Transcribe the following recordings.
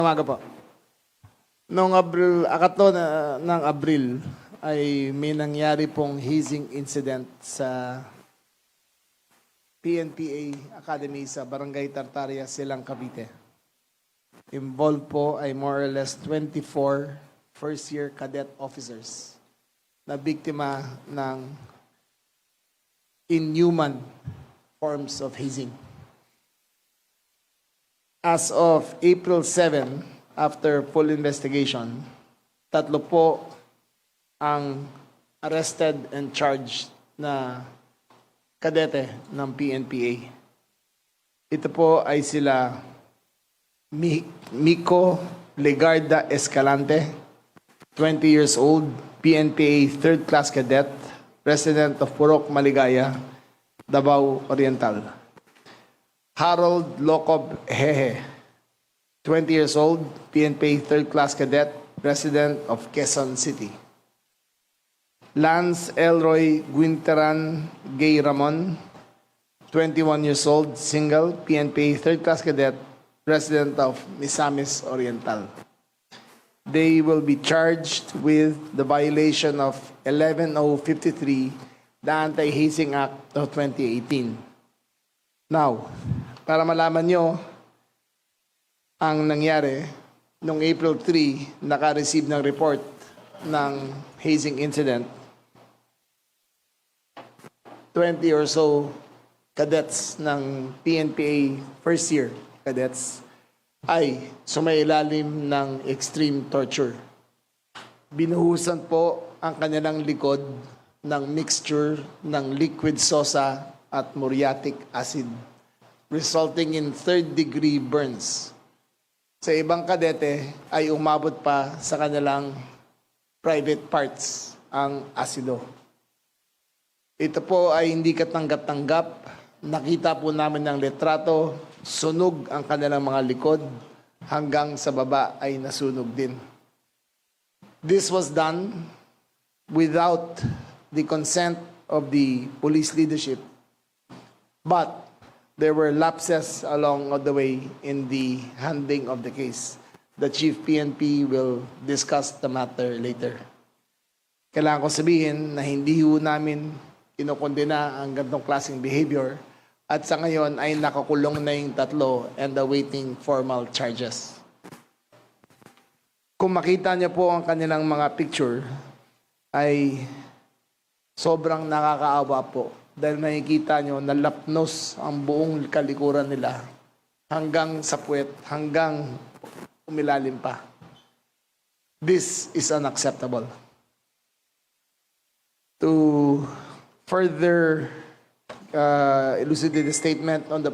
Umaga po. Noong ng Abril ay may nangyari pong hazing incident sa PNPA Academy sa Barangay Tartaria, Silang, Cavite. Involved po ay more or less 24 first-year cadet officers na biktima ng inhuman forms of hazing. As of April 7, after full investigation, 3 po ang arrested and charged na kadete ng PNPA. Ito po ay sila Miko Legarda Escalante, 20 years old, PNPA 3rd class cadet, resident of Purok, Maligaya, Davao Oriental. Harold Locob Hehe, 20 years old, PNPA 3rd class cadet, resident of Quezon City. Lance Elroy Guinteran Gay Ramon, 21 years old, single, PNPA 3rd class cadet, resident of Misamis Oriental. They will be charged with the violation of 11053, the Anti-Hazing Act of 2018. Now, para malaman nyo ang nangyari, noong April 3, naka-receive ng report ng hazing incident. 20 or so cadets ng PNPA first year cadets ay sumailalim ng extreme torture. Binuhusan po ang kanilang likod ng mixture ng liquid sosa at muriatic acid, resulting in third-degree burns. Sa ibang kadete ay umabot pa sa kanilang private parts ang asido. Ito po ay hindi katanggap-tanggap. Nakita po namin ng litrato, sunog ang kanilang mga likod, hanggang sa baba ay nasunog din. This was done without the consent of the police leadership. But there were lapses along the way in the handling of the case. The Chief PNP will discuss the matter later. Kailangan ko sabihin na hindi ho namin kinokondena ang ganitong klaseng behavior at sa ngayon ay nakakulong na yung 3 and awaiting formal charges. Kung makita niyo po ang kanilang mga picture ay sobrang nakakaawa po. Dahil makikita nyo, nalapnos ang buong kalikuran nila hanggang sa puwet, hanggang umilalim pa. This is unacceptable. To further elucidate the statement on the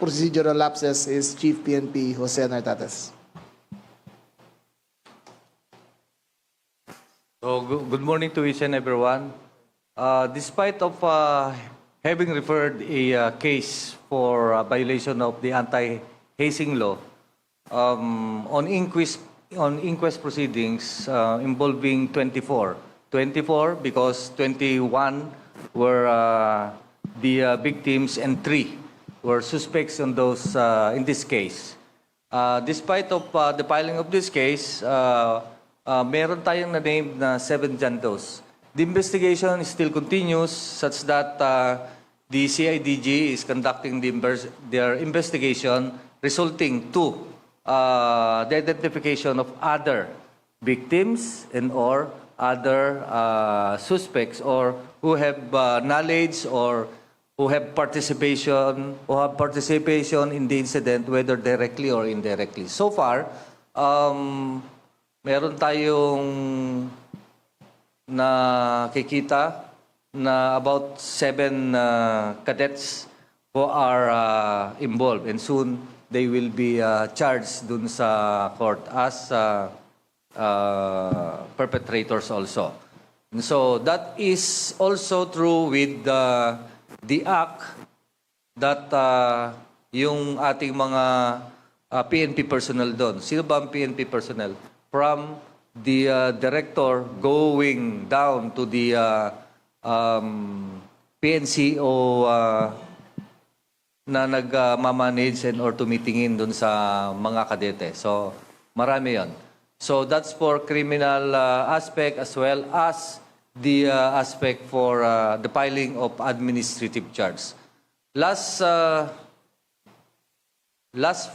procedural lapses is Chief PNP Jose Nartates. So, good morning to each and everyone. Despite of having referred a case for violation of the anti-hazing law on inquest proceedings involving 24 because 21 were the victims and 3 were suspects on those in this case. Despite of the filing of this case, meron tayong na-named na 7 jandos. The investigation still continues such that the CIDG is conducting their investigation resulting to the identification of other victims and or other suspects or who have knowledge or who have participation in the incident, whether directly or indirectly. So far, meron tayong nakikita na about 7 cadets who are involved and soon they will be charged dun sa court as perpetrators also. And so that is also true with the act that yung ating mga PNP personnel doon. Sino ba ang PNP personnel? From the director going down to the PNC o na nagmamanage and or tumitingin dun sa mga kadete. So, Marami yon. So that's for criminal aspect as well as the aspect for the filing of administrative charge. Last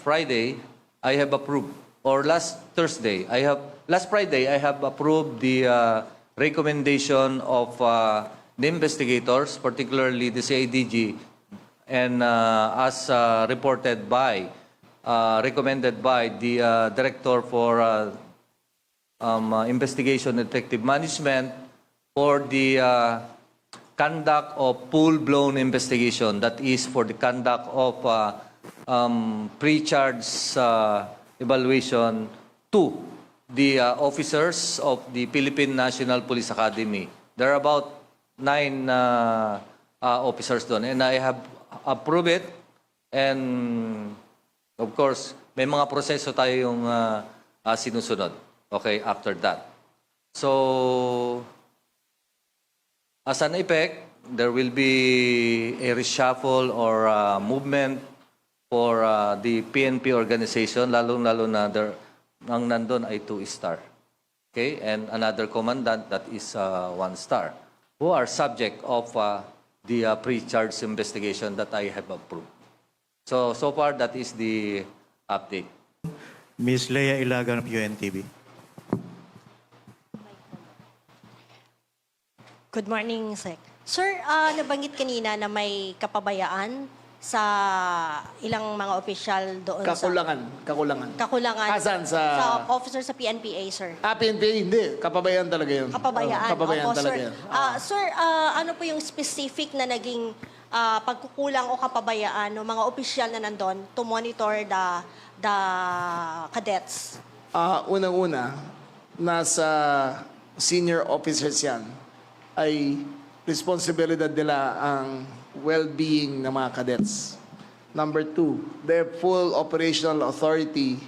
Friday, I have approved, or last Friday, I have approved the recommendation of the investigators, particularly the CIDG, and as recommended by the Director for Investigation and Detective Management for the conduct of full-blown investigation, that is for the conduct of pre-charge evaluation to the officers of the Philippine National Police Academy. There are about 9 officers doon, and I have approved it, and of course, may mga proseso tayong sinusunod. Okay, after that. So, as an effect, there will be a reshuffle or movement for the PNP organization, lalo-lalo na ang nandun ay 2-star. Okay? And another commandant that is 1-star, who are subject of the pre-charge investigation that I have approved. So far, that is the update. Ms. Leia Ilagan of UNTV. Good morning, Sec. Sir, nabanggit kanina na may kapabayaan sa ilang mga opisyal doon Kakulangan. kakulangan Asan? sa officer sa PNPA, sir. PNP, hindi. Kapabayaan talaga yun. Kapabayaan. Kapabayaan Opo, talaga sir. yun. Sir, ano po yung specific na naging pagkukulang o kapabayaan ng mga opisyal na nandun to monitor the cadets? Unang-una, nasa senior officers yan, ay responsibilidad nila ang well-being ng mga cadets. Number 2, they have full operational authority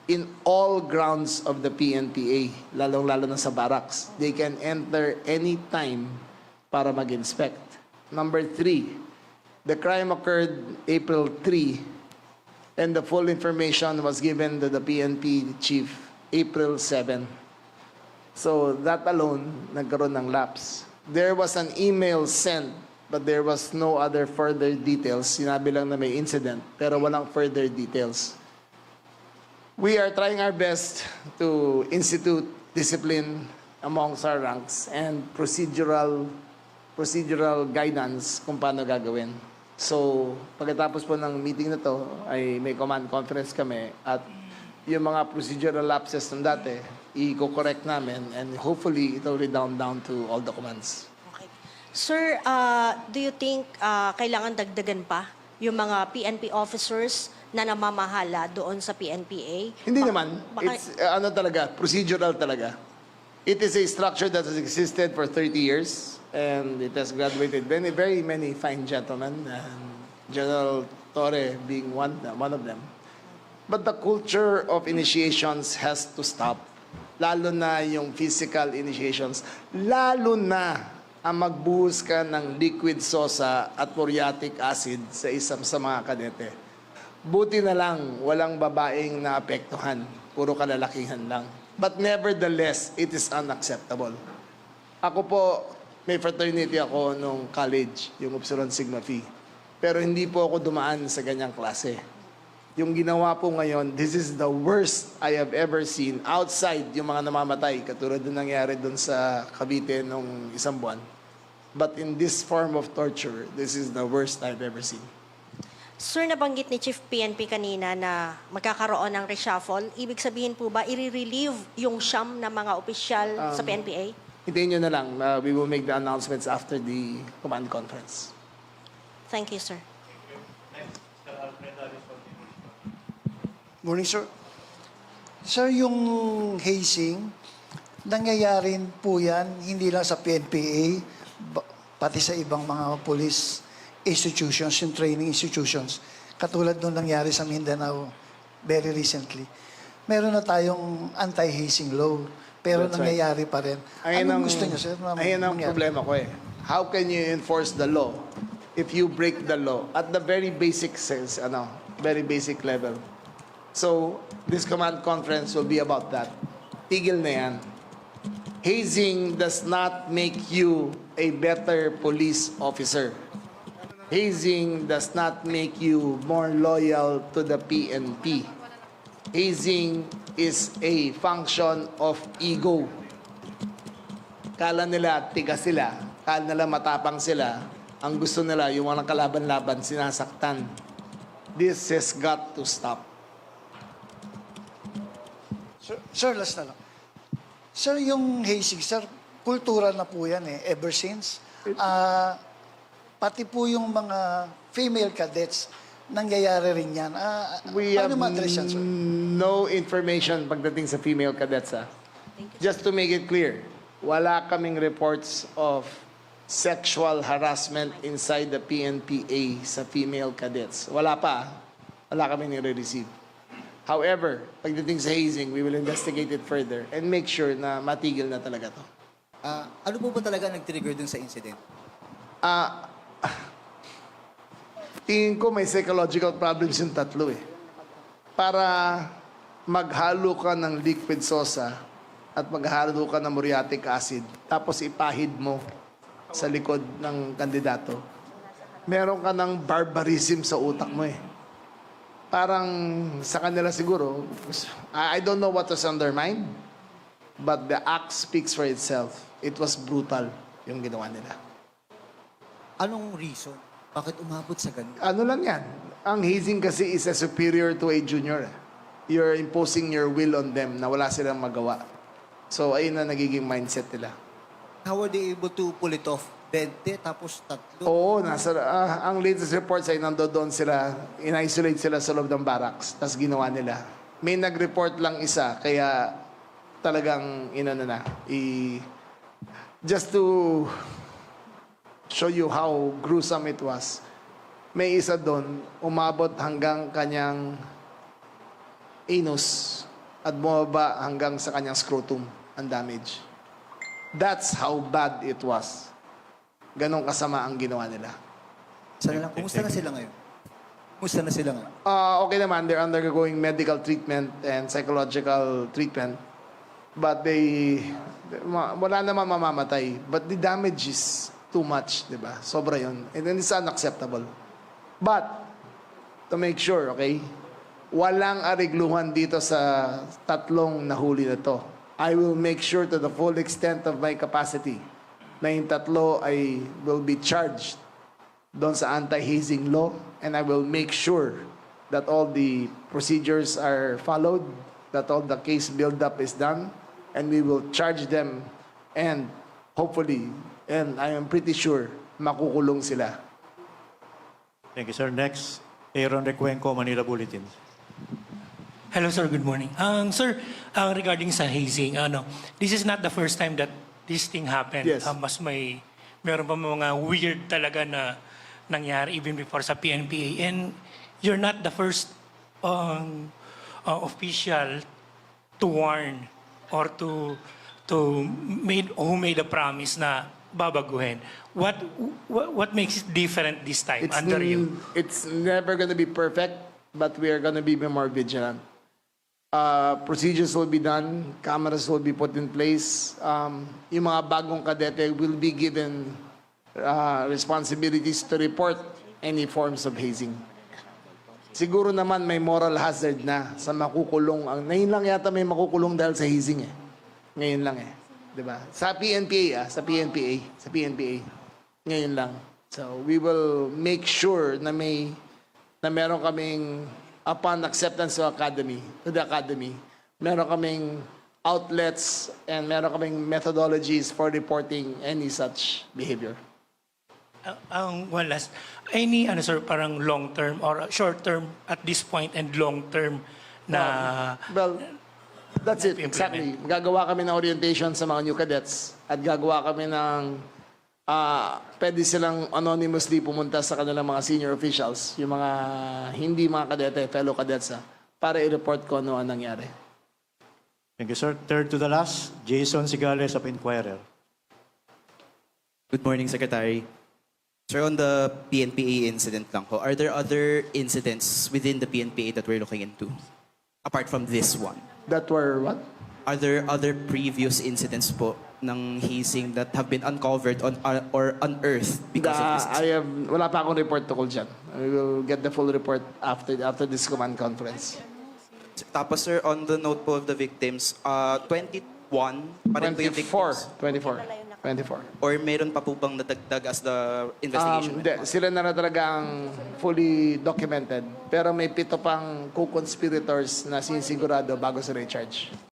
in all grounds of the PNPA, lalong-lalo na sa barracks. They can enter any time para mag-inspect. Number 3, the crime occurred April 3, and the full information was given to the PNP chief April 7. So that alone, nagkaroon ng lapse. There was an email sent, but there was no other further details. Sinabi lang na may incident, pero walang further details. We are trying our best to institute discipline amongst our ranks and procedural guidance kung paano gagawin. So, pagkatapos po ng meeting na to, ay may command conference kami at yung mga procedural lapses ng dati, i-correct namin and hopefully it will redound down to all the commands. Okay. Sir, do you think kailangan dagdagan pa yung mga PNP officers na namamahala doon sa PNPA? Hindi naman. It's talaga, procedural talaga. It is a structure that has existed for 30 years and it has graduated very many fine gentlemen, and General Torre being one of them. But the culture of initiations has to stop. Lalo na yung physical initiations. Lalo na ang magbuhos ka ng liquid sosa at muriatic acid sa isang sa mga kadete. Buti na lang, walang babaeng naapektuhan. Puro kalalakihan lang. But nevertheless, it is unacceptable. Ako po, may fraternity ako nung college, yung Upsilon Sigma Phi. Pero hindi po ako dumaan sa ganyang klase. Yung ginawa po ngayon, this is the worst I have ever seen outside yung mga namamatay, katulad na nangyari dun sa Cavite nung isang buwan. But in this form of torture, this is the worst I've ever seen. Sir, nabanggit ni Chief PNP kanina na magkakaroon ng reshuffle. Ibig sabihin po ba, i-relieve yung siyam na mga opisyal sa PNPA? Hintayin nyo na lang. We will make the announcements after the command conference. Thank you, sir. Morning, sir. Sir, yung hazing, nangyayari po yan, hindi lang sa PNPA, pati sa ibang mga police institutions, yung training institutions. Katulad nung nangyari sa Mindanao very recently. Meron na tayong anti-hazing law, pero That's nangyayari pa rin. Anong gusto niyo, sir? Ayun ang problema ko eh. How can you enforce the law if you break the law at the very basic sense, very basic level? So, this command conference will be about that. Tigil na yan. Hazing does not make you a better police officer. Hazing does not make you more loyal to the PNP. Hazing is a function of ego. Kala nila tiga sila, kala nila matapang sila. Ang gusto nila, yung walang kalaban-laban, sinasaktan. This has got to stop. Sir, last na lang. Sir, yung hazing, sir, kultura na po yan ever since. Pati po yung mga female cadets, nangyayari rin yan. We have paano ma-address yan, sir? no information pagdating sa female cadets. Just to make it clear, wala kaming reports of sexual harassment inside the PNPA sa female cadets. Wala pa. Wala kaming nire-receive. However, pagdating sa hazing, we will investigate it further and make sure na matigil na talaga to. Ano po ba talaga nag-trigger dun sa incident? Tingin ko may psychological problems yung tatlo eh. Para maghalo ka ng liquid sosa at maghalo ka ng muriatic acid, tapos ipahid mo sa likod ng kandidato, meron ka ng barbarism sa utak mo eh. Parang sa kanila siguro, I don't know what was on their mind, but the act speaks for itself. It was brutal yung ginawa nila. Anong reason? Bakit umabot sa ganun? Ano lang yan? Ang hazing kasi is a superior to a junior. You're imposing your will on them na wala silang magawa. So, ayun na nagiging mindset nila. How were they able to pull it off? 20, tapos 3? Oo, ang latest reports ay nandoon sila, in-isolate sila sa loob ng barracks, tapos ginawa nila. May nag-report lang isa, kaya talagang just to show you how gruesome it was. May isa doon, umabot hanggang kanyang anus at bumaba hanggang sa kanyang scrotum ang damage. That's how bad it was. Ganon kasama ang ginawa nila. Sana lang, kumusta na sila ngayon? Kumusta na sila ngayon? Okay naman, they're undergoing medical treatment and psychological treatment. But wala naman mamamatay. But the damage is too much, di ba? Sobra yun. And then it's unacceptable. But, to make sure, okay, walang arigluhan dito sa tatlong nahuli na to. I will make sure to the full extent of my capacity na yung tatlo ay will be charged doon sa anti-hazing law, and I will make sure that all the procedures are followed, that all the case build-up is done, and we will charge them, and hopefully, and I am pretty sure, makukulong sila. Thank you, sir. Next, Aaron Recuenco, Manila Bulletin. Hello, sir. Good morning. Sir, regarding sa hazing, this is not the first time that this thing happened. Yes. Meron pa mga weird talaga na nangyari even before sa PNPA. And you're not the first official to warn or who made a promise na babaguhin. What makes it different this time under you? It's never going to be perfect, but we are going to be more vigilant. Procedures will be done, cameras will be put in place. Yung mga bagong kadete will be given responsibilities to report any forms of hazing. Siguro naman may moral hazard na sa makukulong. Ngayon lang yata may makukulong dahil sa hazing eh. Ngayon lang eh. 'Di ba? Sa PNPA, sa PNPA. Ngayon lang. So we will make sure na meron kaming upon acceptance to the academy, meron kaming outlets and meron kaming methodologies for reporting any such behavior. One last, any sir, parang long-term or short-term at this point and long-term na... Well, that's it, exactly. Gagawa kami ng orientation sa mga new cadets at gagawa kami ng pwede silang anonymously pumunta sa kanilang mga senior officials, yung mga hindi mga kadete, fellow cadets, para i-report ko ano ang nangyari. Thank you, sir. Third to the last, Jason Sigales of Inquirer. Good morning, Secretary. Sir, on the PNPA incident lang ho, are there other incidents within the PNPA that we're looking into? Apart from this one. That were what? Are there other previous incidents po ng hazing that have been uncovered or unearthed because of this? Wala pa akong report tukol dyan. I will get the full report after this command conference. Tapos sir, on the note po of the victims, 21 pa rin po yung victims? 24. Or meron pa po bang nadagdag as the investigation? Sila na talaga ang fully documented. Pero may 7 pang co-conspirators na sinisigurado bago sila i-charge.